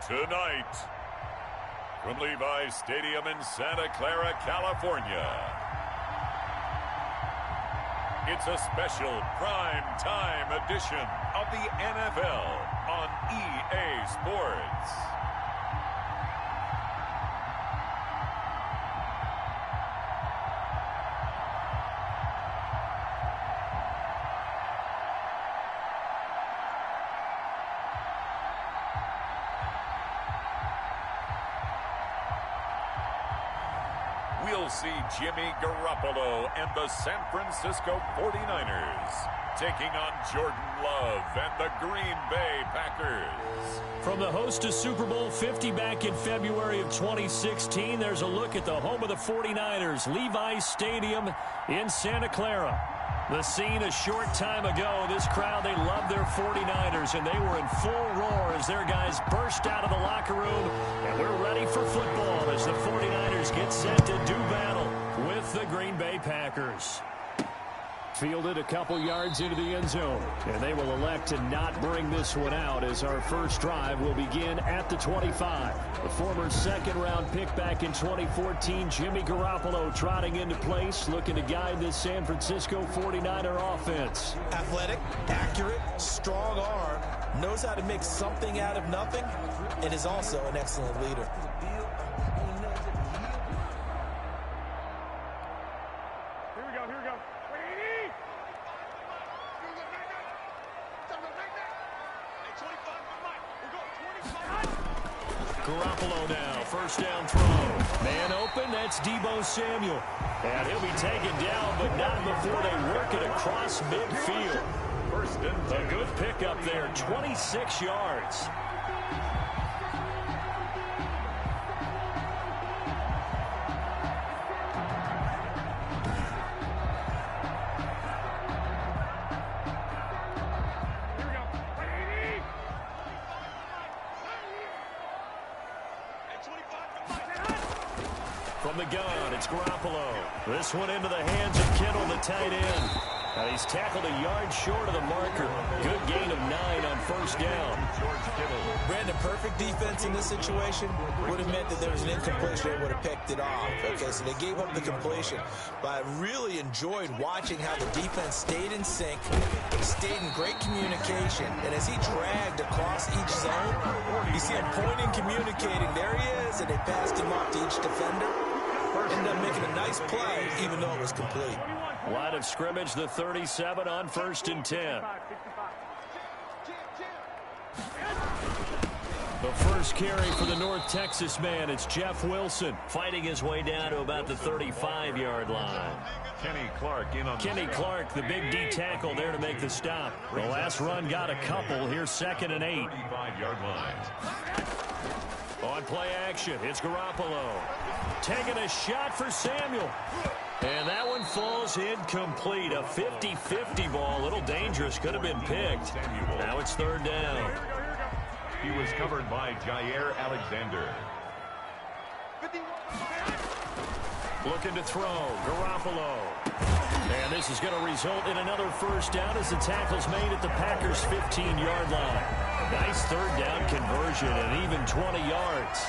Tonight, from Levi's Stadium in Santa Clara, California, it's a special prime time edition of the NFL on EA Sports. We'll see Jimmy Garoppolo and the San Francisco 49ers taking on Jordan Love and the Green Bay Packers. From the host to Super Bowl 50 back in February of 2016, there's a look at the home of the 49ers, Levi's Stadium in Santa Clara. The scene a short time ago, this crowd, they love their 49ers, and they were in full roar as their guys burst out of the locker room, and we're ready for football as the 49ers get set to do battle with the Green Bay Packers. Fielded a couple yards into the end zone, and they will elect to not bring this one out as our first drive will begin at the 25. The former second-round pick back in 2014, Jimmy Garoppolo trotting into place, looking to guide this San Francisco 49er offense. Athletic, accurate, strong arm, knows how to make something out of nothing, and is also an excellent leader. Garoppolo now, first down throw. Man open, that's Deebo Samuel. And he'll be taken down, but not before they work it across midfield. A good pickup there, 26 yards. From the gun, it's Garoppolo. This one into the hands of Kittle, the tight end. And he's tackled a yard short of the marker. Good gain of 9 on first down. Brandon, perfect defense in this situation would have meant that there was an incompletion. They would have picked it off. Okay, so they gave up the completion. But I really enjoyed watching how the defense stayed in sync, stayed in great communication. And as he dragged across each zone, you see him pointing, communicating. There he is, and they passed him off to each defender. Ended up making a nice play, even though it was complete. Line of scrimmage, the 37 on 1st and 10. The first carry for the North Texas man, it's Jeff Wilson fighting his way down to about the 35-yard line. Kenny Clark in on Kenny Clark, the big D tackle there to make the stop. The last run got a couple. Here's 2nd and 8. 35-yard line. On play action, it's Garoppolo. Taking a shot for Samuel. And that one falls incomplete. A 50-50 ball. A little dangerous. Could have been picked. Now it's 3rd down. He was covered by Jair Alexander. Looking to throw. Garoppolo. And this is going to result in another first down as the tackle's made at the Packers' 15-yard line. Nice 3rd down conversion and even 20 yards.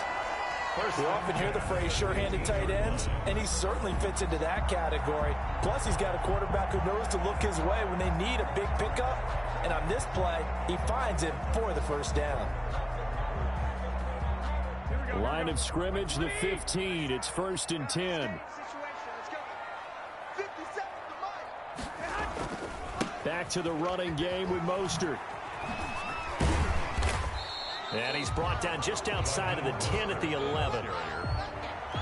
We often hear the phrase sure-handed tight ends, and he certainly fits into that category. Plus, he's got a quarterback who knows to look his way when they need a big pickup. And on this play, he finds it for the first down. Line of scrimmage, the 15. It's 1st and 10. Back to the running game with Mostert. And he's brought down just outside of the 10 at the 11.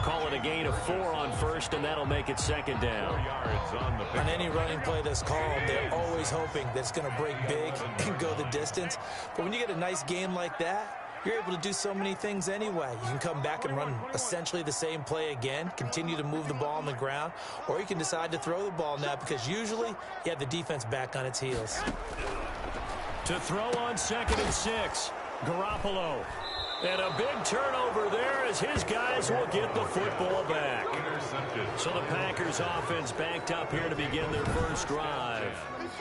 Call it a gain of 4 on 1st, and that'll make it 2nd down. On any running play that's called, they're always hoping that it's going to break big and go the distance. But when you get a nice game like that, you're able to do so many things anyway. You can come back and run essentially the same play again, continue to move the ball on the ground, or you can decide to throw the ball now because usually you have the defense back on its heels. To throw on 2nd and 6. Garoppolo. And a big turnover there as as his guys will get the football back. So the Packers offense backed up here to begin their first drive.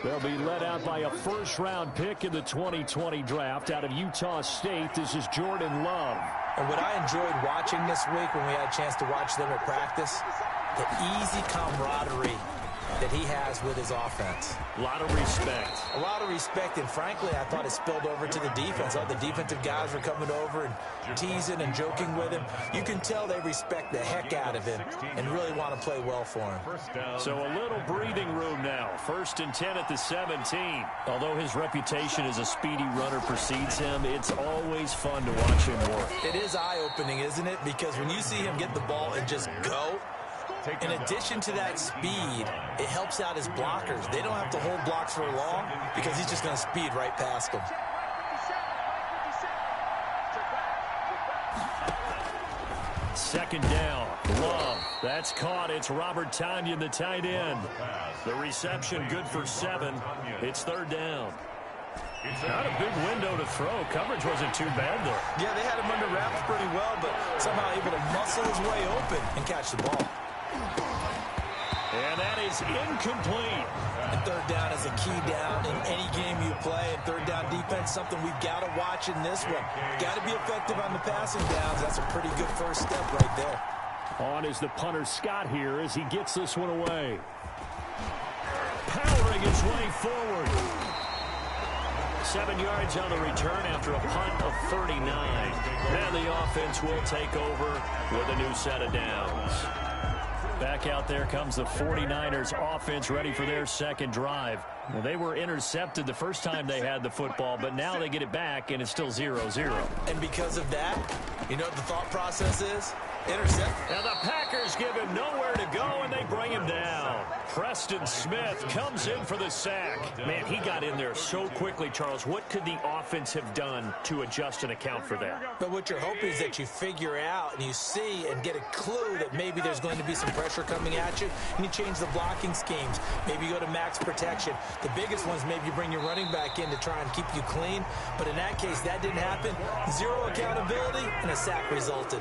They'll be led out by a first-round pick in the 2020 draft out of Utah State. This is Jordan Love. And what I enjoyed watching this week when we had a chance to watch them at practice, the easy camaraderie that he has with his offense. A lot of respect. A lot of respect, and frankly, I thought it spilled over to the defense. All the defensive guys were coming over and teasing and joking with him. You can tell they respect the heck out of him and really want to play well for him. So a little breathing room now. 1st and 10 at the 17. Although his reputation as a speedy runner precedes him, it's always fun to watch him work. It is eye-opening, isn't it? Because when you see him get the ball and just go, in addition to that speed, it helps out his blockers. They don't have to hold blocks for long because he's just going to speed right past them. Second down. Love. That's caught. It's Robert Tonyan, the tight end. The reception good for 7. It's 3rd down. Not a big window to throw. Coverage wasn't too bad there. Yeah, they had him under wraps pretty well, but somehow able to muscle his way open and catch the ball. And that is incomplete. And 3rd down is a key down in any game you play. And 3rd down defense, something we've got to watch in this one. Got to be effective on the passing downs. That's a pretty good first step right there. On is the punter Scott here as he gets this one away. Powering his way forward. 7 yards on the return after a punt of 39. And the offense will take over with a new set of downs. Back out there comes the 49ers offense ready for their second drive. Well, they were intercepted the first time they had the football, but now they get it back, and it's still 0-0. And because of that, you know what the thought process is? Intercept. And the Packers give him nowhere to go, and they bring him down. Preston Smith comes in for the sack. Man, he got in there so quickly, Charles. What could the offense have done to adjust and account for that? But what you're hoping is that you figure out and you see and get a clue that maybe there's going to be some pressure coming at you, and you change the blocking schemes. Maybe you go to max protection. The biggest ones, maybe you bring your running back in to try and keep you clean. But in that case, that didn't happen. 0 accountability, and a sack resulted.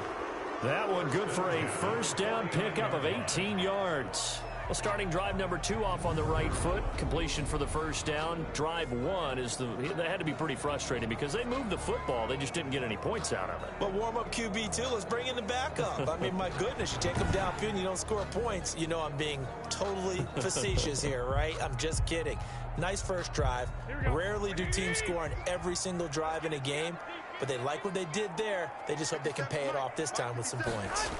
That one good for a first down pickup of 18 yards. Well, starting drive number 2 off on the right foot. Completion for the first down. Drive 1 is they had to be pretty frustrating because they moved the football. They just didn't get any points out of it. But warm-up QB, too. Let's bring in the backup. I mean, my goodness, you take them downfield and you don't score points. You know I'm being totally facetious here, right? I'm just kidding. Nice first drive. Rarely do teams score on every single drive in a game, but they like what they did there. They just hope they can pay it off this time with some points.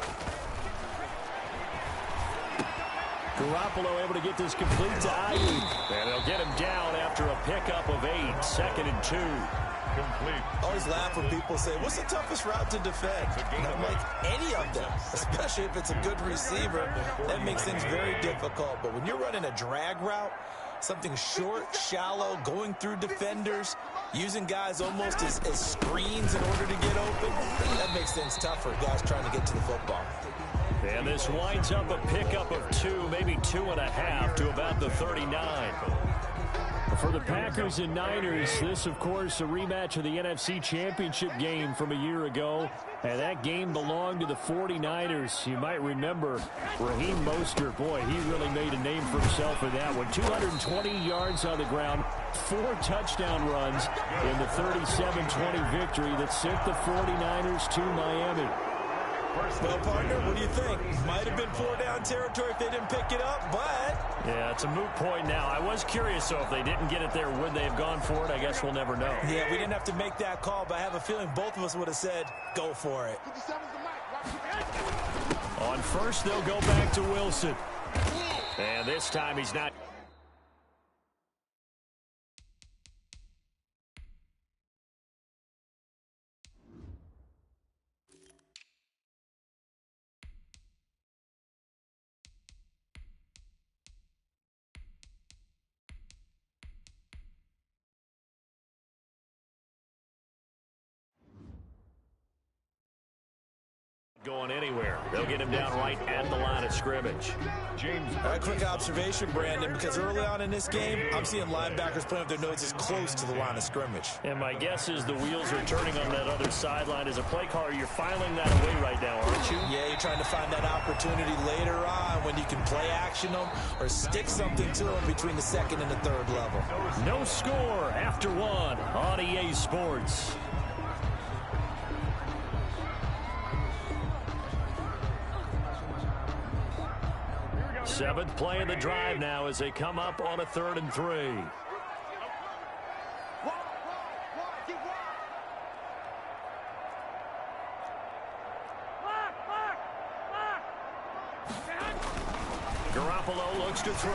Garoppolo able to get this complete to Ayuk. And they'll get him down after a pickup of 8. 2nd and 2. Complete. I always laugh when people say, what's the toughest route to defend? And I'm like, any of them, especially if it's a good receiver. That makes things very difficult. But when you're running a drag route, something short, shallow, going through defenders, using guys almost as screens in order to get open, that makes things tough for guys trying to get to the football. And this winds up a pickup of 2, maybe 2.5 to about the 39. For the Packers and Niners, this, of course, a rematch of the NFC Championship game from a year ago. And that game belonged to the 49ers. You might remember Raheem Mostert. Boy, he really made a name for himself in that one. 220 yards on the ground, 4 touchdown runs in the 37-20 victory that sent the 49ers to Miami. Well, partner, what do you think? Might have been 4-down territory if they didn't pick it up, but... Yeah, it's a moot point now. I was curious, so if they didn't get it there, would they have gone for it? I guess we'll never know. Yeah, we didn't have to make that call, but I have a feeling both of us would have said, go for it. On first, they'll go back to Wilson. And this time he's not... Going anywhere. They'll get him down right at the line of scrimmage. James. A quick observation, Brandon, because early on in this game, I'm seeing linebackers playing with their noses close to the line of scrimmage. And my guess is the wheels are turning on that other sideline. As a play caller, you're filing that away right now, aren't you? Yeah, you're trying to find that opportunity later on when you can play action them or stick something to them between the second and the third level. No score after one on EA Sports. Seventh play of the drive now as they come up on a 3rd and 3. Garoppolo looks to throw.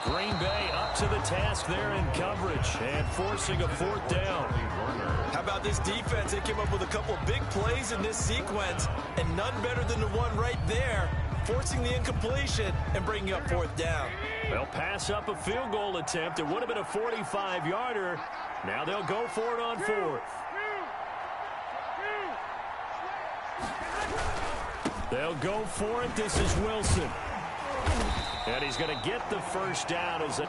Green Bay up to the task there in coverage and forcing a 4th down. How about this defense? They came up with a couple of big plays in this sequence, and none better than the one right there, forcing the incompletion and bringing up 4th down. They'll pass up a field goal attempt. It would have been a 45-yarder. Now they'll go for it on 4th. They'll go for it. This is Wilson. And he's going to get the first down as it...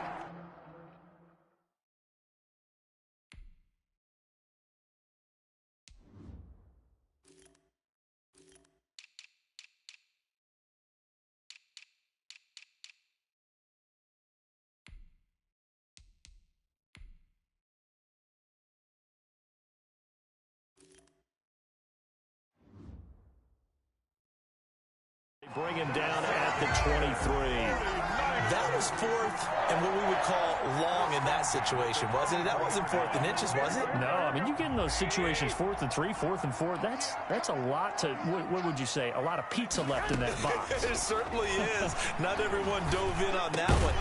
Bring him down at the 23. That was 4th and what we would call long in that situation, wasn't it? That wasn't 4th and inches, was it? No, I mean, you get in those situations 4th and 3, 4th and 4. That's a lot to, what would you say, a lot of pizza left in that box. It certainly is. Not everyone dove in on that one.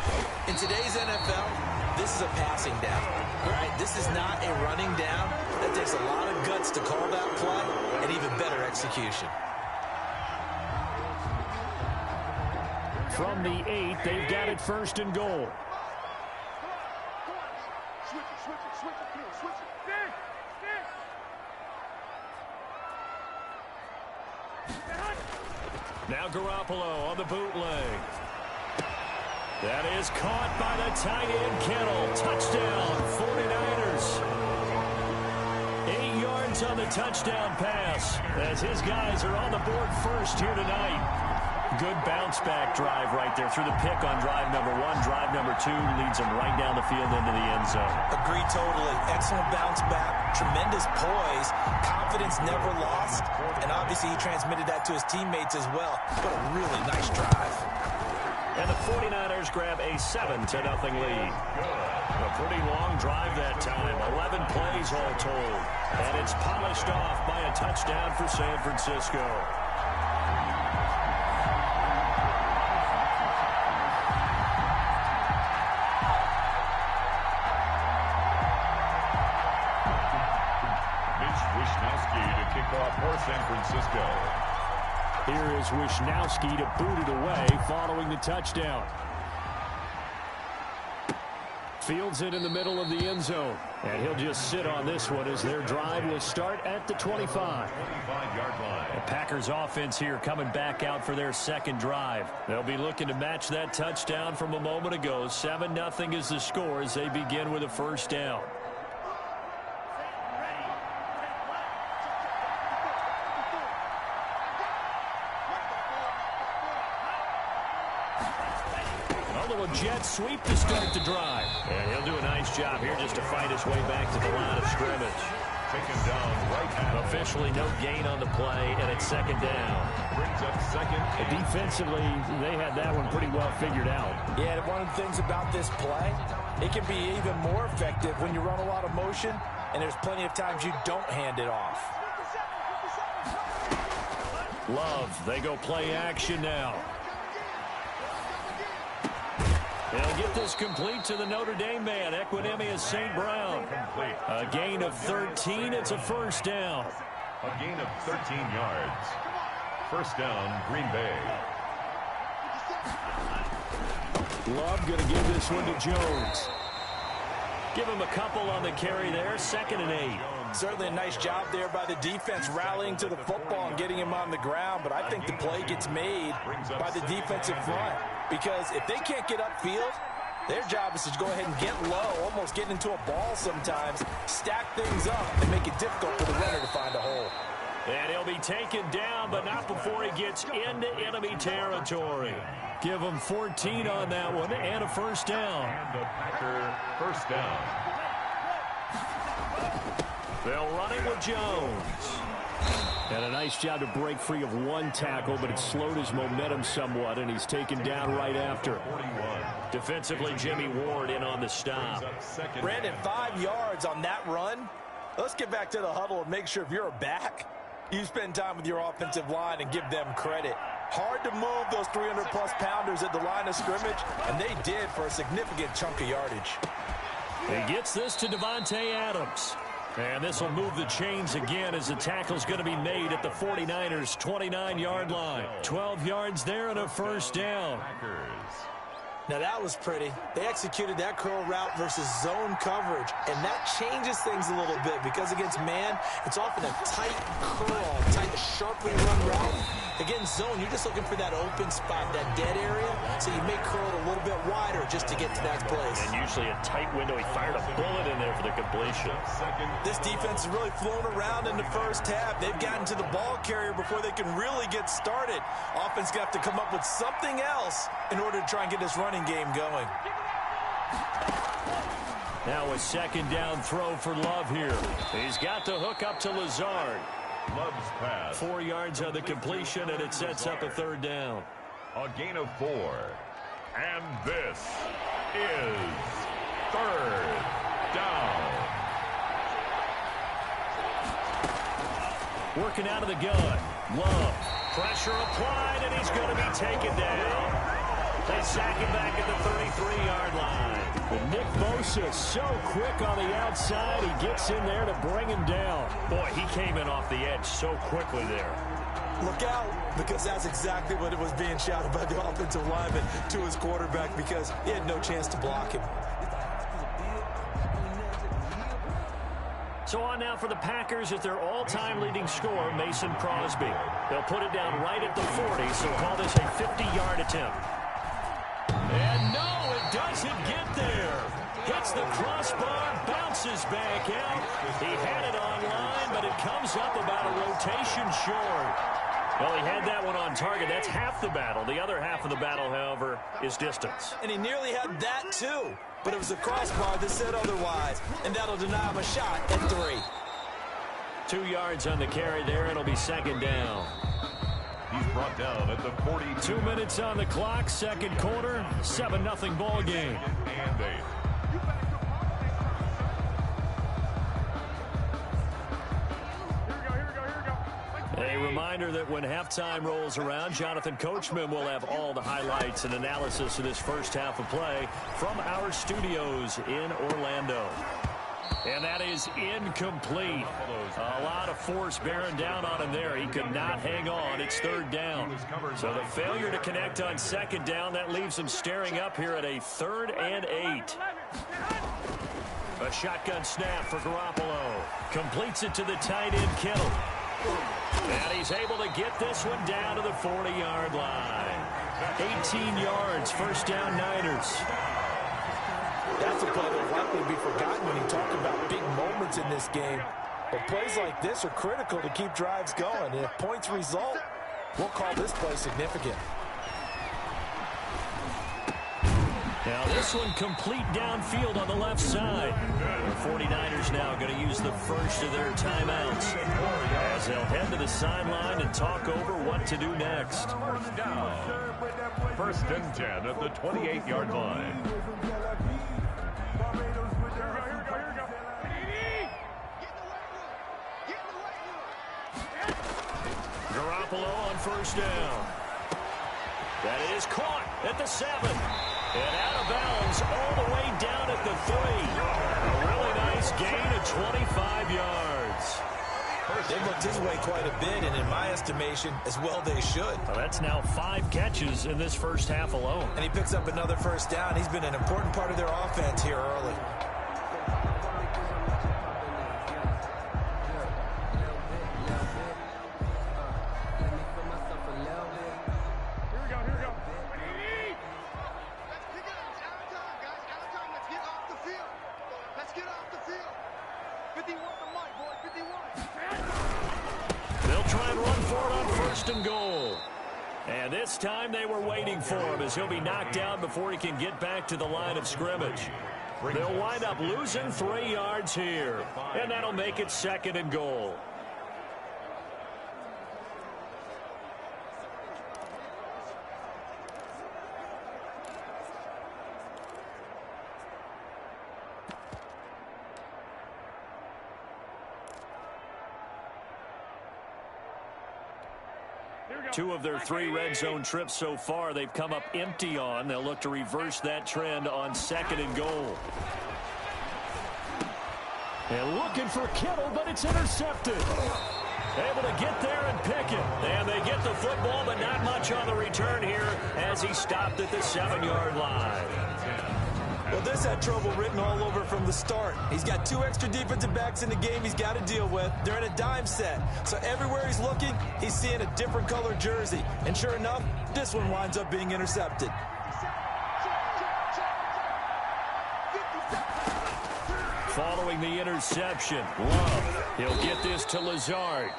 In today's NFL, this is a passing down, right? This is not a running down. That takes a lot of guts to call that play and even better execution. From the 8, they've got it 1st and goal. Now Garoppolo on the bootleg. That is caught by the tight end Kittle. Touchdown, 49ers. 8 yards on the touchdown pass as his guys are on the board first here tonight. Good bounce-back drive right there through the pick on drive number 1. Drive number 2 leads them right down the field into the end zone. Agree totally. Excellent bounce-back, tremendous poise, confidence never lost, and obviously he transmitted that to his teammates as well. What a really nice drive. And the 49ers grab a 7-0 lead. A pretty long drive that time. 11 plays all told. And it's polished off by a touchdown for San Francisco. For San Francisco. Here is Wisnowski to boot it away following the touchdown. Fields it in the middle of the end zone. And he'll just sit on this one as their drive will start at the 25. 25-yard line. The Packers offense here coming back out for their 2nd drive. They'll be looking to match that touchdown from a moment ago. 7-0 is the score as they begin with a 1st down. Jet sweep to start the drive. And he'll do a nice job here just to fight his way back to the line of scrimmage. Taken down right now. Officially no gain on the play, and it's 2nd down. Brings up 2nd. Defensively, they had that one pretty well figured out. Yeah, one of the things about this play, it can be even more effective when you run a lot of motion, and there's plenty of times you don't hand it off. Love, they go play action now. They'll get this complete to the Notre Dame man, Equinemius St. Brown. A gain of 13. It's a 1st down. A gain of 13 yards. 1st down, Green Bay. Love going to give this one to Jones. Give him a couple on the carry there. 2nd and 8. Certainly a nice job there by the defense rallying to the football and getting him on the ground, but I think the play gets made by the defensive front because if they can't get upfield, their job is to go ahead and get low, almost get into a ball sometimes, stack things up, and make it difficult for the runner to find a hole. And he'll be taken down, but not before he gets into enemy territory. Give him 14 on that one and a first down. And the Packer first down. They'll run it with Jones. And a nice job to break free of one tackle, but it slowed his momentum somewhat, and he's taken down right after. Defensively, Jimmy Ward in on the stop. Brandon, 5 yards on that run. Let's get back to the huddle and make sure if you're a back, you spend time with your offensive line and give them credit. Hard to move those 300-plus pounders at the line of scrimmage, and they did for a significant chunk of yardage. He gets this to Devontae Adams. And this will move the chains again as the tackle's going to be made at the 49ers' 29-yard line. 12 yards there and a first down. Now that was pretty. They executed that curl route versus zone coverage, and that changes things a little bit because against man, it's often a tight curl, tight, sharply run route. Against zone, you're just looking for that open spot, that dead area, so you may curl it a little bit wider just to get to that place. And usually a tight window. He fired a bullet in there for the completion. This defense has really flown around in the first half. They've gotten to the ball carrier before they can really get started. Offense going to have to come up with something else in order to try and get this running game going. Now a second down throw for Love here. He's got the hook up to Lazard. Love's pass. 4 yards on the completion, and it sets up a third down. A gain of 4. And this is third down. Working out of the gun. Love. Pressure applied, and he's going to be taken down. They sack him back at the 33-yard line. But Nick Bosa so quick on the outside. He gets in there to bring him down. Boy, he came in off the edge so quickly there. Look out, because that's exactly what it was being shouted by the offensive lineman to his quarterback because he had no chance to block him. So on now for the Packers is their all-time leading scorer, Mason Crosby. They'll put it down right at the 40, so call this a 50-yard attempt. And no, it doesn't get there. Hits the crossbar, bounces back out. He had it online, but it comes up about a rotation short. Well, he had that one on target. That's half the battle. The other half of the battle, however, is distance. And he nearly had that, too. But it was the crossbar that said otherwise, and that'll deny him a shot at 3. 2 yards on the carry there, and it'll be second down. He's brought down at the 42. 2 minutes on the clock, second quarter, 7-0 ball game. And 8. A reminder that when halftime rolls around, Jonathan Coachman will have all the highlights and analysis of this first half of play from our studios in Orlando. And that is incomplete. A lot of force bearing down on him there. He could not hang on. It's third down. So the failure to connect on second down, that leaves him staring up here at a 3rd and 8. A shotgun snap for Garoppolo. Completes it to the tight end, Kittle. And he's able to get this one down to the 40-yard line. 18 yards, first down Niners. That's a play that will likely be forgotten when you talk about big moments in this game. But plays like this are critical to keep drives going. And if points result, we'll call this play significant. Now this one complete downfield on the left side. The 49ers now going to use the first of their timeouts as they'll head to the sideline and talk over what to do next. First down. First and 10 at the 28-yard line. Garoppolo on first down. That is caught at the 7. And out of bounds all the way down at the 3. A really nice gain of 25 yards. They've looked his way quite a bit, and in my estimation, as well they should. Well, that's now 5 catches in this first half alone. And he picks up another first down. He's been an important part of their offense here early. first and goal. And this time they were waiting for him as he'll be knocked down before he can get back to the line of scrimmage. They'll wind up losing 3 yards here, and that'll make it second and goal. Two of their 3 red zone trips so far, they've come up empty on. They'll look to reverse that trend on second and goal. And looking for Kittle, but it's intercepted. Able to get there and pick it. And they get the football, but not much on the return here as he stopped at the 7-yard line. Well, this had trouble written all over from the start. He's got 2 extra defensive backs in the game he's got to deal with. They're in a dime set. So everywhere he's looking, he's seeing a different color jersey. And sure enough, this one winds up being intercepted. Following the interception, Love. He'll get this to Lazard.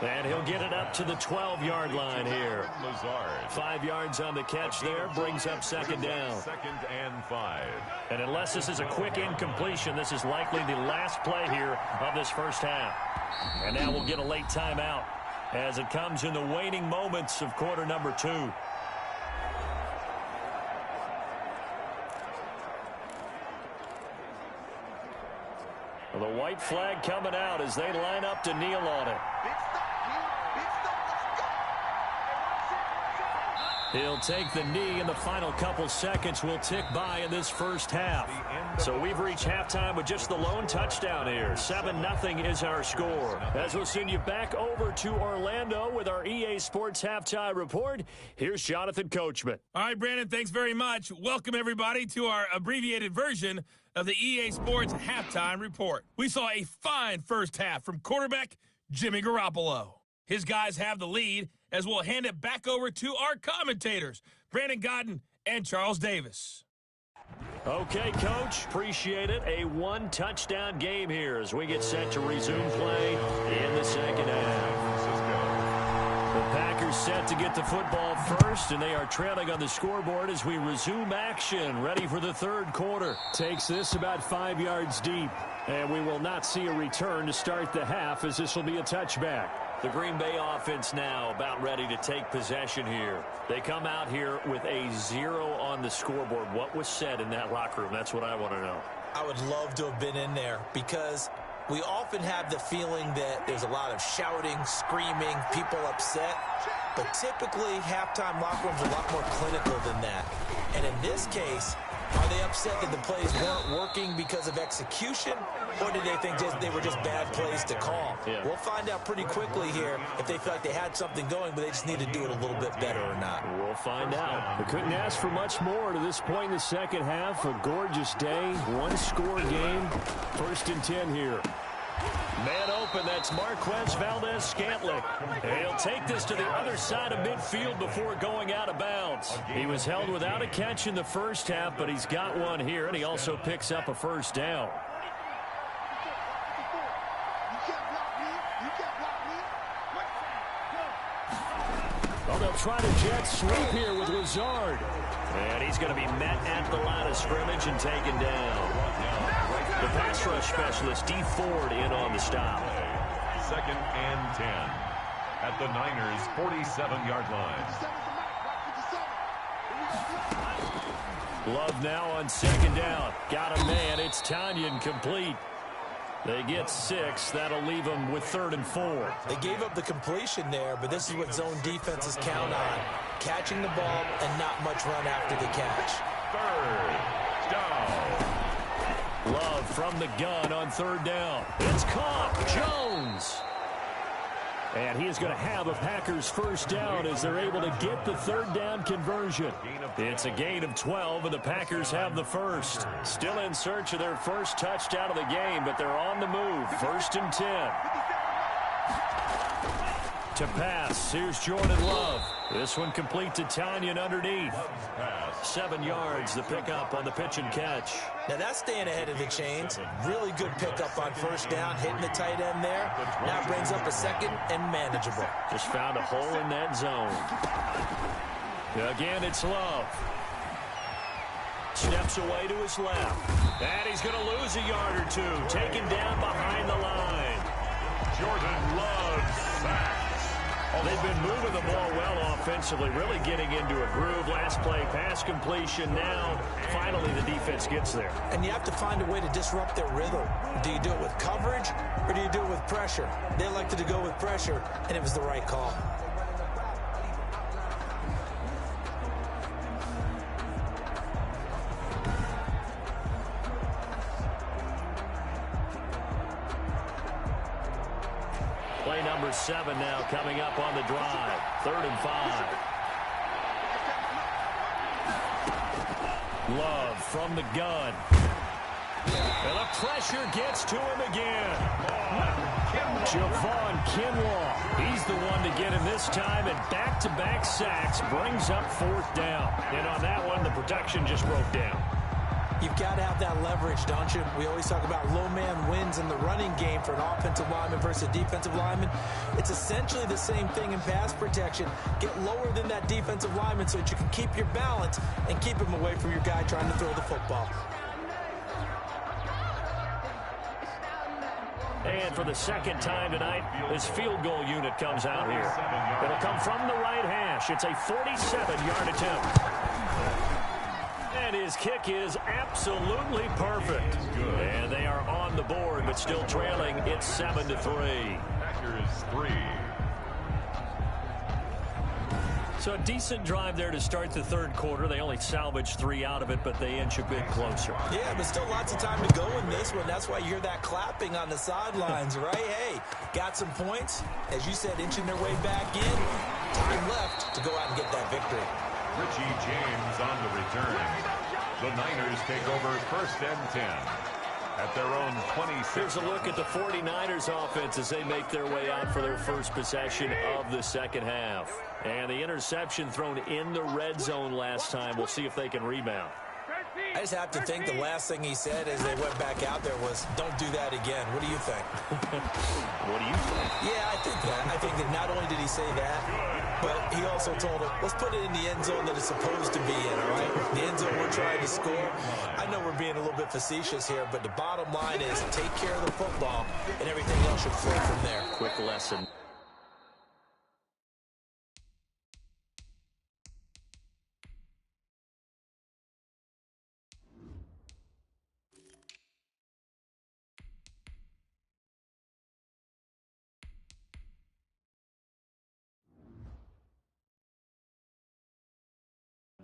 And he'll get it up to the 12-yard line here. 5 yards on the catch there, brings up second down. 2nd and 5. And unless this is a quick incompletion, this is likely the last play here of this first half. And now we'll get a late timeout as it comes in the waning moments of quarter number 2. The white flag coming out as they line up to kneel on it. He'll take the knee, and the final couple seconds will tick by in this first half. So we've reached halftime with just the lone touchdown here. 7-0 is our score. As we'll send you back over to Orlando with our EA Sports Halftime Report, here's Jonathan Coachman. All right, Brandon, thanks very much. Welcome, everybody, to our abbreviated version of the EA Sports Halftime Report. We saw a fine first half from quarterback Jimmy Garoppolo. His guys have the lead, as we'll hand it back over to our commentators, Brandon Godden and Charles Davis. Okay, Coach, appreciate it. A 1-touchdown game here as we get set to resume play in the second half. The Packers set to get the football first, and they are trailing on the scoreboard as we resume action, ready for the third quarter. Takes this about 5 yards deep, and we will not see a return to start the half as this will be a touchback. The Green Bay offense now about ready to take possession here. They come out here with a 0 on the scoreboard. What was said in that locker room? That's what I want to know. I would love to have been in there because we often have the feeling that there's a lot of shouting, screaming, people upset. But typically, halftime locker rooms are a lot more clinical than that. And in this case, are they upset that the plays weren't working because of execution, or did they think they were just bad plays to call? Yeah. We'll find out pretty quickly here if they feel like they had something going, but they just need to do it a little bit better or not. We'll find out. We couldn't ask for much more to this point in the second half. A gorgeous day, one-score game. 1st and 10 here. Man open, that's Marquez Valdez-Scantling. He'll take this to the other side of midfield before going out of bounds. He was held without a catch in the first half, but he's got one here, and he also picks up a first down. Oh, they'll try to jet sweep here with Lazard. And he's going to be met at the line of scrimmage and taken down. The pass rush specialist, D. Ford, in on the stop. 2nd and 10 at the Niners' 47-yard line. Love now on 2nd down. Got a man. It's Tanyan complete. They get 6. That'll leave them with 3rd and 4. They gave up the completion there, but this is what zone defenses count on. Catching the ball and not much run after the catch. 3rd down. Love from the gun on 3rd down. It's caught. Jones. And he is going to have a Packers first down as they're able to get the 3rd down conversion. It's a gain of 12, and the Packers have the first. Still in search of their first touchdown of the game, but they're on the move. 1st and 10. To pass, here's Jordan Love. This one complete to Tanyan underneath. 7 yards, the pickup on the pitch and catch. Now that's staying ahead of the chains. Really good pickup on first down, hitting the tight end there. Now brings up a second and manageable. Just found a hole in that zone. Again, it's Love. Steps away to his left. And he's going to lose a yard or two. Taken down behind the line. Jordan Love sacks. They've been moving the ball well offensively, really getting into a groove. Last play, pass completion. Now, finally, the defense gets there. And you have to find a way to disrupt their rhythm. Do you do it with coverage or do you do it with pressure? They elected to go with pressure, and it was the right call. Play number 7 now coming up on the drive. 3rd and 5. Love from the gun. And the pressure gets to him again. Javon Kinlaw. He's the one to get him this time, and back-to-back sacks brings up 4th down. And on that one, the protection just broke down. You've got to have that leverage, don't you? We always talk about low man wins in the running game for an offensive lineman versus a defensive lineman. It's essentially the same thing in pass protection. Get lower than that defensive lineman so that you can keep your balance and keep him away from your guy trying to throw the football. And for the second time tonight, this field goal unit comes out here. It'll come from the right hash. It's a 47-yard attempt. And his kick is absolutely perfect. And they are on the board, but still trailing. It's 7-3. Packers 3. So a decent drive there to start the 3rd quarter. They only salvaged 3 out of it, but they inch a bit closer. Yeah, but still lots of time to go in this one. That's why you hear that clapping on the sidelines, right? Hey, got some points. As you said, inching their way back in. Time left to go out and get that victory. Richie James on the return. The Niners take over 1st and 10 at their own 26. Here's a look at the 49ers offense as they make their way out for their first possession of the second half. And the interception thrown in the red zone last time. We'll see if they can rebound. I just have to think the last thing he said as they went back out there was, don't do that again. What do you think? What do you think? Yeah, I think that. I think that not only did he say that, but he also told him, let's put it in the end zone that it's supposed to be in, all right? The end zone we're trying to score. I know we're being a little bit facetious here, but the bottom line is take care of the football, and everything else should flow from there. Quick lesson.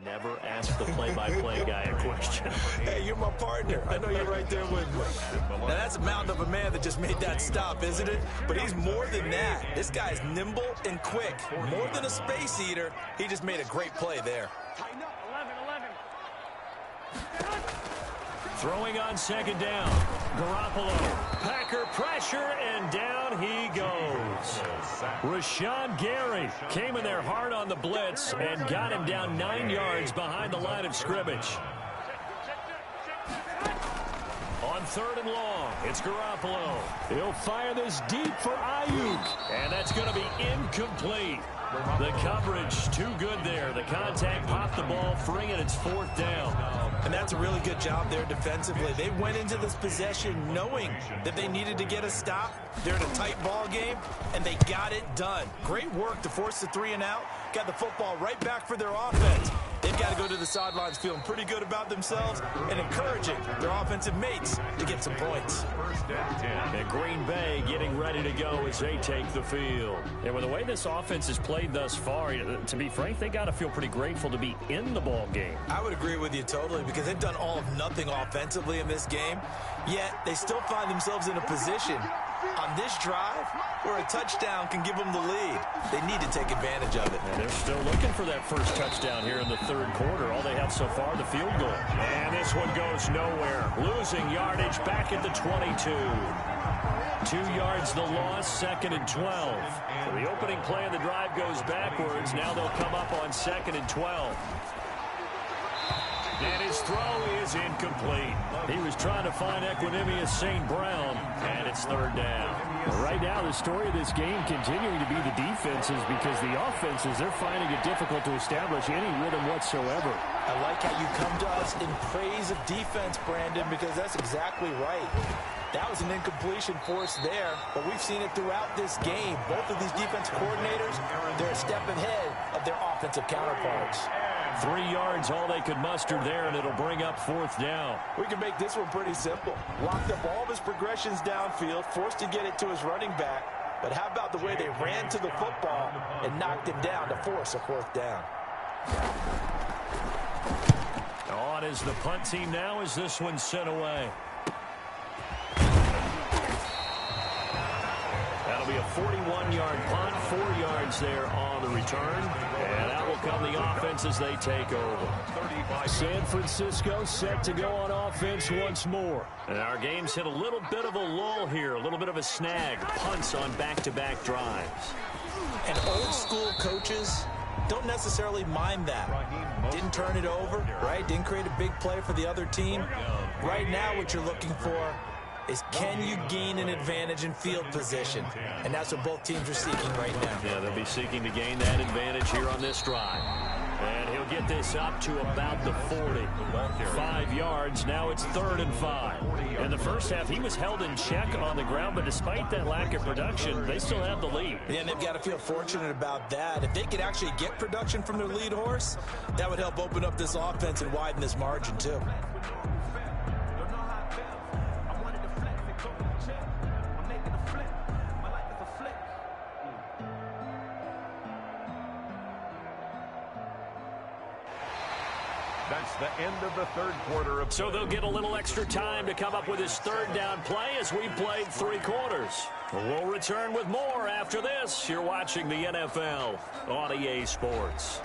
Never ask the play-by-play guy a question. Hey, you're my partner. I know you're right there with me. Now, that's a mountain of a man that just made that stop, isn't it? But he's more than that. This guy's nimble and quick. More than a space eater, he just made a great play there. Throwing on 2nd down. Garoppolo. Packer pressure, and down he goes. Rashawn Gary came in there hard on the blitz and got him down 9 yards behind the line of scrimmage. On 3rd and long, it's Garoppolo. He'll fire this deep for Ayuk, and that's going to be incomplete. The coverage too good there. The contact popped the ball free, and it's 4th down. And that's a really good job there defensively. They went into this possession knowing that they needed to get a stop. They're in a tight ball game, and they got it done. Great work to force the 3 and out. Got the football right back for their offense. They've got to go to the sidelines feeling pretty good about themselves and encouraging their offensive mates to get some points. 1st and 10. And Green Bay getting ready to go as they take the field. And with the way this offense has played thus far, to be frank, they got to feel pretty grateful to be in the ball game. I would agree with you totally because they've done all of nothing offensively in this game, yet they still find themselves in a position on this drive where a touchdown can give them the lead. They need to take advantage of it. And they're still looking for that first touchdown here in the 3rd quarter. All they have so far, the field goal. And this one goes nowhere. Losing yardage back at the 22. 2 yards the loss, 2nd and 12. So the opening play of the drive goes backwards. Now they'll come up on 2nd and 12. And his throw is incomplete. He was trying to find Equanimous St. Brown, and it's 3rd down. Right now, the story of this game continuing to be the defenses, because the offenses, they're finding it difficult to establish any rhythm whatsoever. I like how you come to us in praise of defense, Brandon, because that's exactly right. That was an incompletion force there, but we've seen it throughout this game. Both of these defense coordinators, they're a step ahead of their offensive counterparts. 3 yards, all they could muster there, and it'll bring up 4th down. We can make this one pretty simple. Locked up all of his progressions downfield, forced to get it to his running back. But how about the way they ran to the football and knocked him down to force a 4th down? On is the punt team now as this one's sent away. That'll be a 41-yard punt, 4 yards there on the return. And out will come the offense as they take over. San Francisco set to go on offense once more. And our game's hit a little bit of a lull here, a little bit of a snag. Punts on back-to-back drives. And old school coaches don't necessarily mind that. Didn't turn it over, right? Didn't create a big play for the other team. Right now what you're looking for is, can you gain an advantage in field position? And that's what both teams are seeking right now. Yeah, they'll be seeking to gain that advantage here on this drive. And he'll get this up to about the 40. 5 yards, now it's 3rd and 5. In the first half, he was held in check on the ground, but despite that lack of production, they still have the lead. Yeah, and they've got to feel fortunate about that. If they could actually get production from their lead horse, that would help open up this offense and widen this margin too. That's the end of the 3rd quarter. So they'll get a little extra time to come up with his 3rd down play as we played 3 quarters. We'll return with more after this. You're watching the NFL on EA Sports.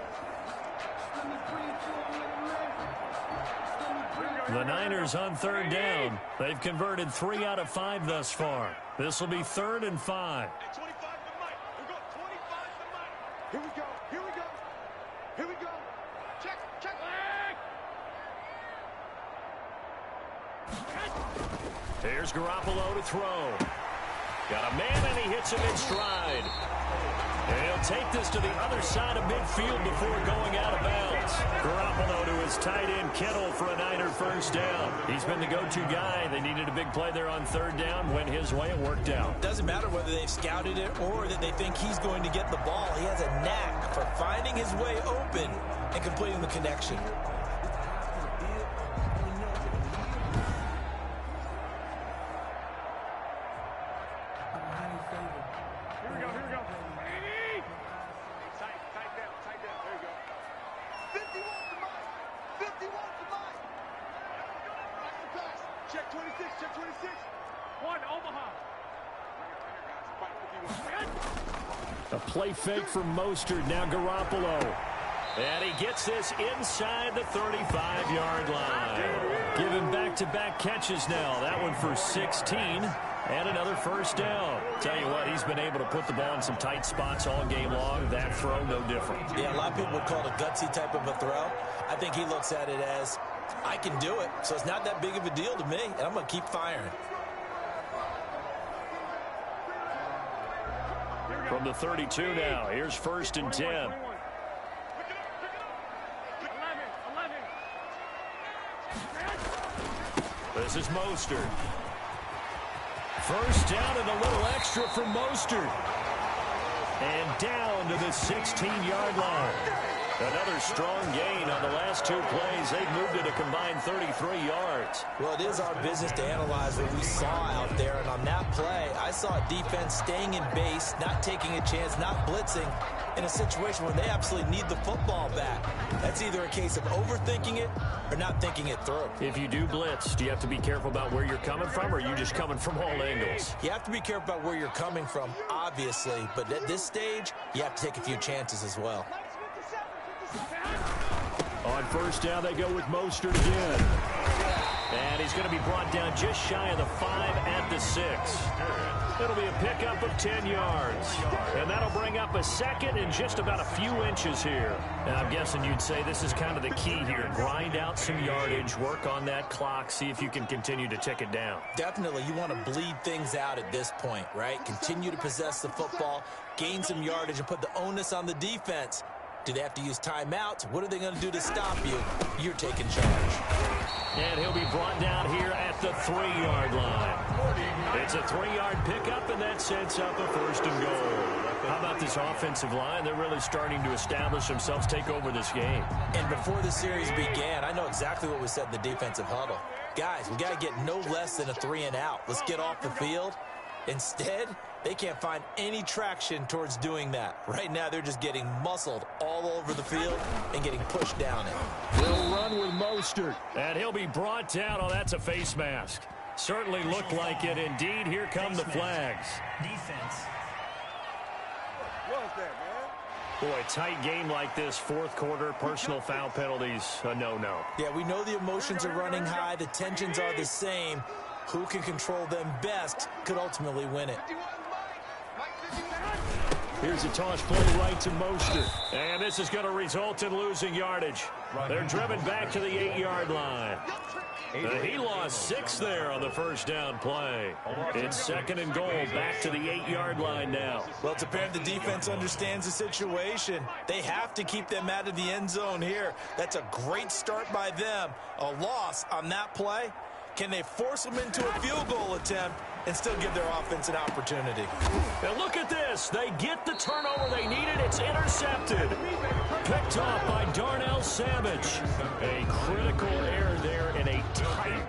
The Niners on 3rd down. They've converted 3 out of 5 thus far. This will be 3rd and 5. Here we go. Here we go. Here we go. Check. Check. Here's Garoppolo to throw. Got a man, and he hits him in stride. And he'll take this to the other side of midfield before going out of bounds. Garoppolo to his tight end, Kittle, for a Niner 1st down. He's been the go-to guy. They needed a big play there on 3rd down. Went his way. It worked out. Doesn't matter whether they've scouted it or that they think he's going to get the ball. He has a knack for finding his way open and completing the connection. Check 26, check 26. 1, Omaha. A play fake from Mostert, now Garoppolo. And he gets this inside the 35-yard line. Giving back-to-back catches now. That one for 16 and another 1st down. Tell you what, he's been able to put the ball in some tight spots all game long. That throw, no different. Yeah, a lot of people would call it a gutsy type of a throw. I think he looks at it as, I can do it, so it's not that big of a deal to me, and I'm going to keep firing. From the 32 now, here's 1st and 10. This is Mostert. 1st down and a little extra from Mostert. And down to the 16-yard line. Another strong gain on the last 2 plays. They've moved it a combined 33 yards. Well, it is our business to analyze what we saw out there. And on that play, I saw a defense staying in base, not taking a chance, not blitzing in a situation where they absolutely need the football back. That's either a case of overthinking it or not thinking it through. If you do blitz, do you have to be careful about where you're coming from, or are you just coming from all angles? You have to be careful about where you're coming from, obviously. But at this stage, you have to take a few chances as well. On 1st down, they go with Mostert again. And he's going to be brought down just shy of the 5 at the 6. It'll be a pickup of 10 yards. And that'll bring up a second and just about a few inches here. And I'm guessing you'd say this is kind of the key here. Grind out some yardage, work on that clock, see if you can continue to tick it down. Definitely, you want to bleed things out at this point, right? Continue to possess the football, gain some yardage, and put the onus on the defense. Do they have to use timeouts? What are they going to do to stop you? You're taking charge. And he'll be brought down here at the 3-yard line. It's a 3-yard pickup, and that sets up a 1st and goal. How about this offensive line? They're really starting to establish themselves, take over this game. And before the series began, I know exactly what was said in the defensive huddle. Guys, we got to get no less than a 3-and-out. Let's get off the field. Instead, they can't find any traction towards doing that. Right now, they're just getting muscled all over the field and getting pushed down it. They'll run with Mostert. And he'll be brought down. Oh, that's a face mask. Certainly looked like it. Indeed, here come the flags. Defense. What was that, man? Boy, tight game like this, 4th quarter, personal foul penalties, a no-no. Yeah, we know the emotions are running high. The tensions are the same. Who can control them best could ultimately win it. Here's a toss play right to Mostert. And this is going to result in losing yardage. They're driven back to the 8-yard line. He lost 6 there on the 1st down play. It's 2nd and goal, back to the 8-yard line now. Well, it's apparent the defense understands the situation. They have to keep them out of the end zone here. That's a great start by them. A loss on that play. Can they force them into a field goal attempt and still give their offense an opportunity? And look at this. They get the turnover they needed. It's intercepted. Picked off by Darnell Savage. A critical error there in a tight.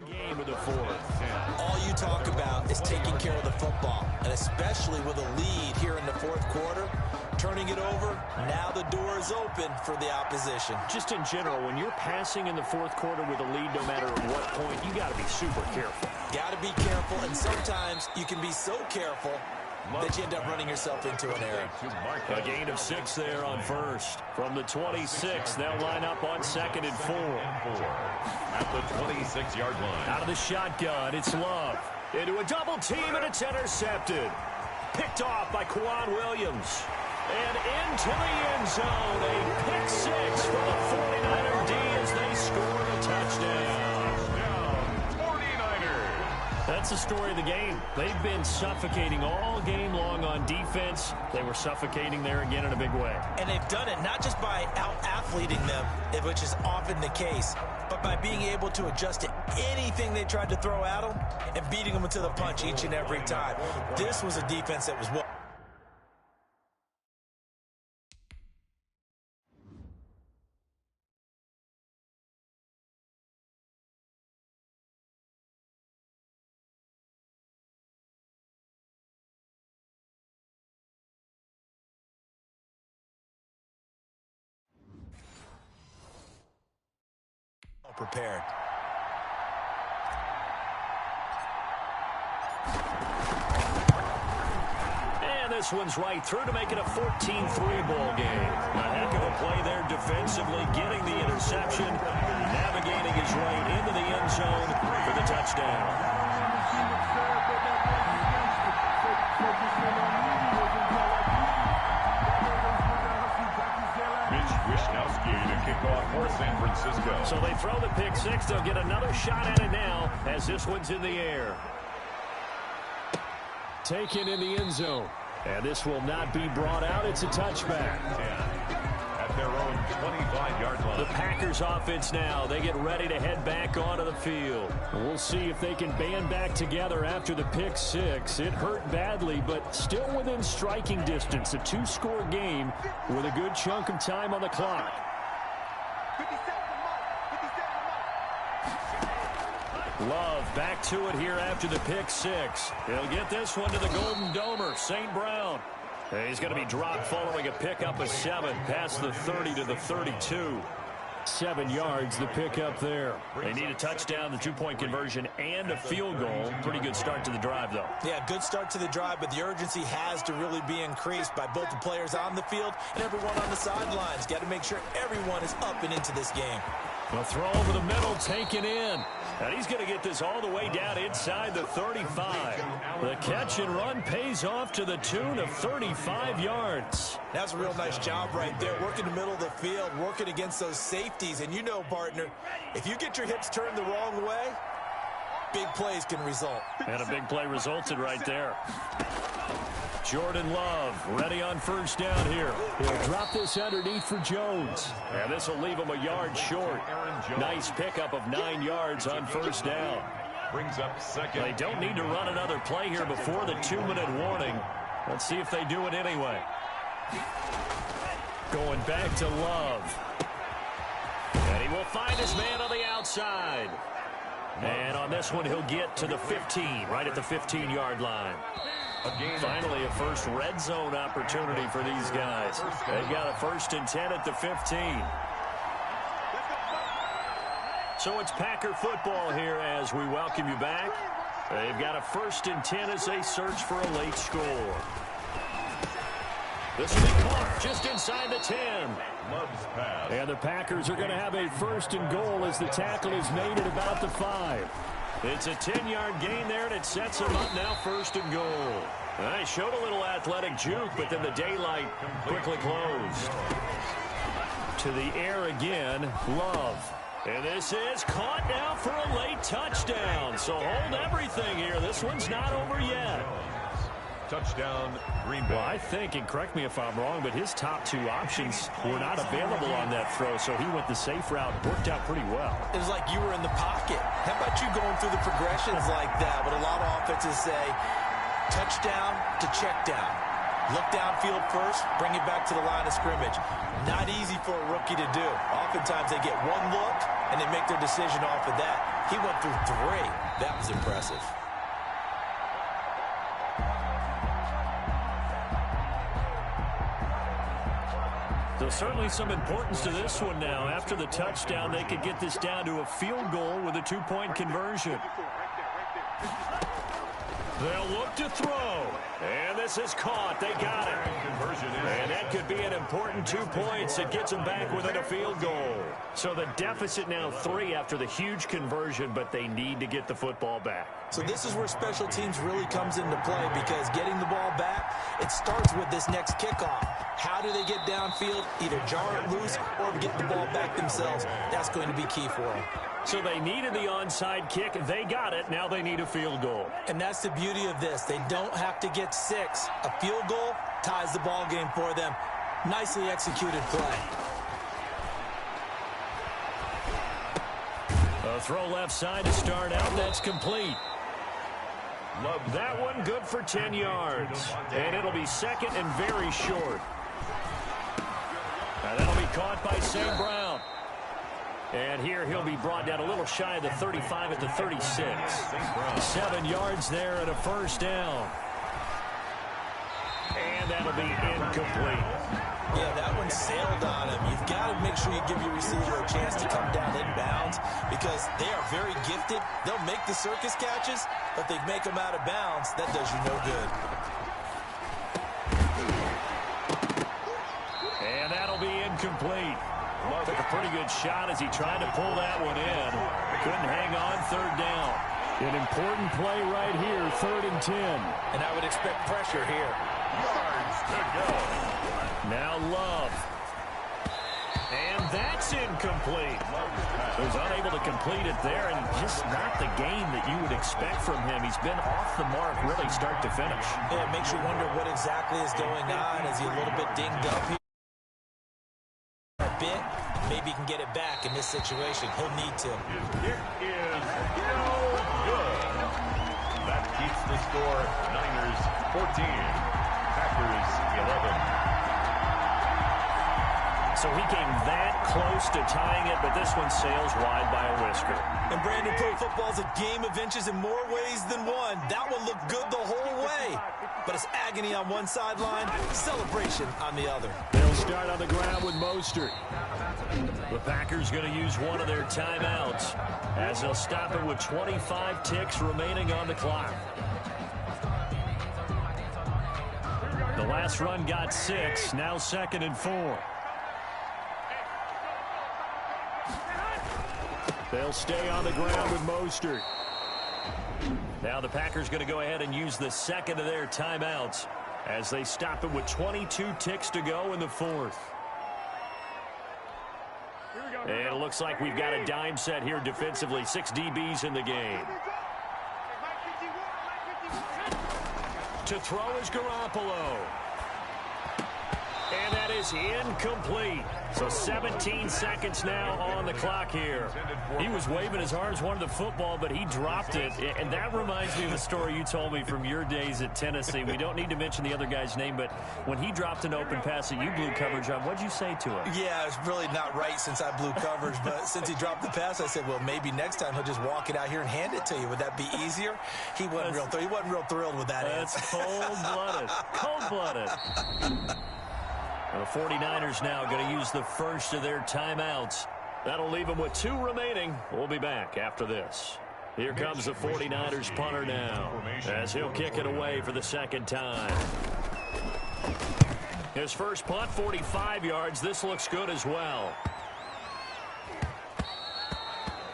Game of the 4th. All you talk about is taking care of the football, and especially with a lead here in the 4th quarter, turning it over, now the door is open for the opposition. Just in general, when you're passing in the 4th quarter with a lead, no matter at what point, you got to be super careful. Got to be careful, and sometimes you can be so careful that you end up running yourself into an error. A gain of 6 there on 1st. From the 26, they'll line up on 2nd and 4. At the 26-yard line. Out of the shotgun, it's Love. Into a double team, and it's intercepted. Picked off by Quan Williams. And into the end zone. A pick 6 for the 49er D as they score a touchdown. That's the story of the game. They've been suffocating all game long on defense. They were suffocating there again in a big way. And they've done it not just by out-athleting them, which is often the case, but by being able to adjust to anything they tried to throw at them and beating them to the punch each and every time. This was a defense that was well. Prepared. And this one's right through to make it a 14-3 ball game. A heck of a play there defensively, getting the interception, navigating his way into the end zone for the touchdown. Mitch Wishnowski kickoff for San Francisco. So they throw the pick six. They'll get another shot at it now as this one's in the air. Taken in the end zone. And this will not be brought out. It's a touchback. At their own 25-yard line. The Packers offense now. They get ready to head back onto the field. We'll see if they can band back together after the pick six. It hurt badly, but still within striking distance. A two-score game with a good chunk of time on the clock. 57 Love back to it here after the pick six. He'll get this one to the Golden Domer, St. Brown. He's going to be dropped following a pickup of 7 past the 30 to the 32. 7 yards, the pickup there. They need a touchdown, the two-point conversion, and a field goal. Pretty good start to the drive, though. Yeah, good start to the drive, but the urgency has to really be increased by both the players on the field and everyone on the sidelines. Got to make sure everyone is up and into this game. A throw over the middle, taken in. And he's going to get this all the way down inside the 35. The catch and run pays off to the tune of 35 yards. That's a real nice job right there, working the middle of the field, working against those safeties. And you know, partner, if you get your hips turned the wrong way, big plays can result. And a big play resulted right there. Jordan Love ready on first down here. He'll drop this underneath for Jones. And this will leave him a yard short. Nice pickup of 9 yards on first down. Brings up second. They don't need to run another play here before the 2-minute warning. Let's see if they do it anyway. Going back to Love. And he will find his man on the outside. And on this one, he'll get to the 15, right at the 15-yard line. Finally, a first red zone opportunity for these guys. They've got a 1st and 10 at the 15. So it's Packer football here as we welcome you back. They've got a 1st and 10 as they search for a late score. This will be caught just inside the 10. Love's pass. And the Packers are going to have a 1st and goal as the tackle is made at about the 5. It's a 10-yard gain there, and it sets them up now 1st and goal. They showed a little athletic juke, but then the daylight quickly closed. To the air again, Love. And this is caught now for a late touchdown. So hold everything here. This one's not over yet. Touchdown, Green Bay. Well, I think, and correct me if I'm wrong, but his top 2 options were not available on that throw, so he went the safe route. Worked out pretty well. It was like you were in the pocket. How about you going through the progressions like that? But a lot of offenses say touchdown to check down. Look downfield first, bring it back to the line of scrimmage. Not easy for a rookie to do. Oftentimes they get one look, and they make their decision off of that. He went through 3. That was impressive. So certainly some importance to this one now. After the touchdown, they could get this down to a field goal with a 2-point conversion. They'll look to throw. And this is caught. They got it. And that could be an important 2 points. It gets them back within a field goal. So the deficit now 3 after the huge conversion, but they need to get the football back. So this is where special teams really comes into play, because getting the ball back, it starts with this next kickoff. How do they get downfield? Either jar it loose or get the ball back themselves. That's going to be key for them. So they needed the onside kick. They got it. Now they need a field goal. And that's the beauty of this. They don't have to get 6. A field goal ties the ball game for them. Nicely executed play. A throw left side to start out. That's complete. That one good for 10 yards. And it'll be 2nd and very short. And that'll be caught by St. Brown. And here he'll be brought down a little shy of the 35 at the 36. 7 yards there and a 1st down. And that'll be incomplete. Yeah, that one sailed on him. You've got to make sure you give your receiver a chance to come down inbounds, because they are very gifted. They'll make the circus catches, but they make them out of bounds. That does you no good. And that'll be incomplete. Took a pretty good shot as he tried to pull that one in. Couldn't hang on 3rd down. An important play right here, 3rd and 10. And I would expect pressure here. Yards to go. Now Love. And that's incomplete. He was unable to complete it there, and just not the game that you would expect from him. He's been off the mark really start to finish. Yeah, it makes you wonder what exactly is going on. Is he a little bit dinged up here? A bit. Maybe he can get it back in this situation. He'll need to. His kick is no good. That keeps the score Niners 14, Packers 11. So he came that close to tying it, but this one sails wide by a whisker. And Brandon, pro football's a game of inches in more ways than one. That one looked good the whole way. But it's agony on one sideline, celebration on the other. They'll start on the ground with Mostert. The Packers going to use one of their timeouts as they'll stop it with 25 ticks remaining on the clock. The last run got 6, now 2nd and 4. They'll stay on the ground with Mostert. Now the Packers going to go ahead and use the second of their timeouts as they stop it with 22 ticks to go in the 4th. And it looks like we've got a dime set here defensively. 6 DBs in the game. To throw is Garoppolo. And that is incomplete. So 17 seconds now on the clock here. He was waving his arms, wanted the football, but he dropped it. And that reminds me of the story you told me from your days at Tennessee. We don't need to mention the other guy's name, but when he dropped an open pass that you blew coverage on, what'd you say to him? Yeah, it's really not right since I blew coverage, but since he dropped the pass, I said, well, maybe next time he'll just walk it out here and hand it to you. Would that be easier? He wasn't real thrilled with that answer. That's cold-blooded. Cold-blooded. The 49ers now going to use the first of their timeouts. That'll leave them with 2 remaining. We'll be back after this. Here comes the 49ers punter now as he'll kick it away for the second time. His first punt, 45 yards. This looks good as well.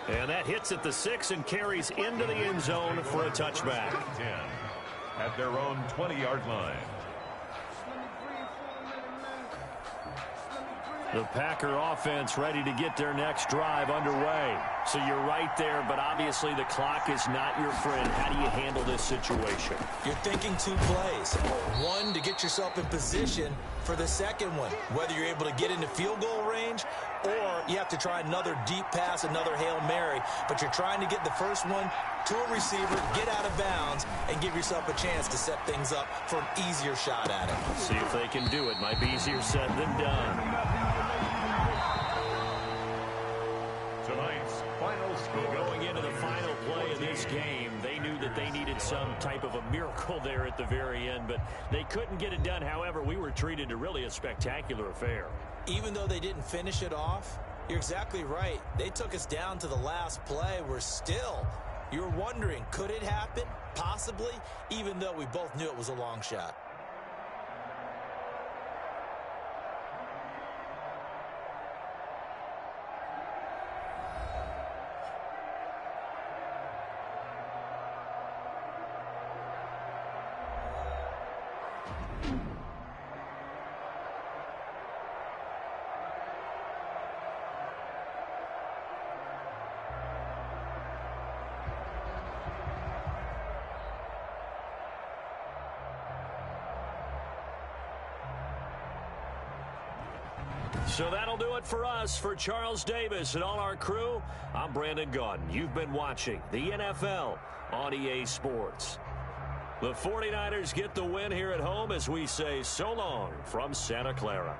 And that hits at the 6 and carries into the end zone for a touchback. 10 at their own 20-yard line. The Packer offense ready to get their next drive underway. So you're right there, but obviously the clock is not your friend. How do you handle this situation? You're thinking 2 plays. One, to get yourself in position for the second one, whether you're able to get into field goal range or you have to try another deep pass, another Hail Mary. But you're trying to get the first one to a receiver, get out of bounds, and give yourself a chance to set things up for an easier shot at it. See if they can do it. Might be easier said than done. Tonight's final score. Going into the final play of this game, they knew that they needed some type of a miracle there at the very end, but they couldn't get it done. However, we were treated to really a spectacular affair. Even though they didn't finish it off, you're exactly right. They took us down to the last play. You're wondering, could it happen? Possibly, even though we both knew it was a long shot. So that'll do it for us. For Charles Davis and all our crew, I'm Brandon Gaudin. You've been watching the NFL on EA Sports. The 49ers get the win here at home as we say so long from Santa Clara.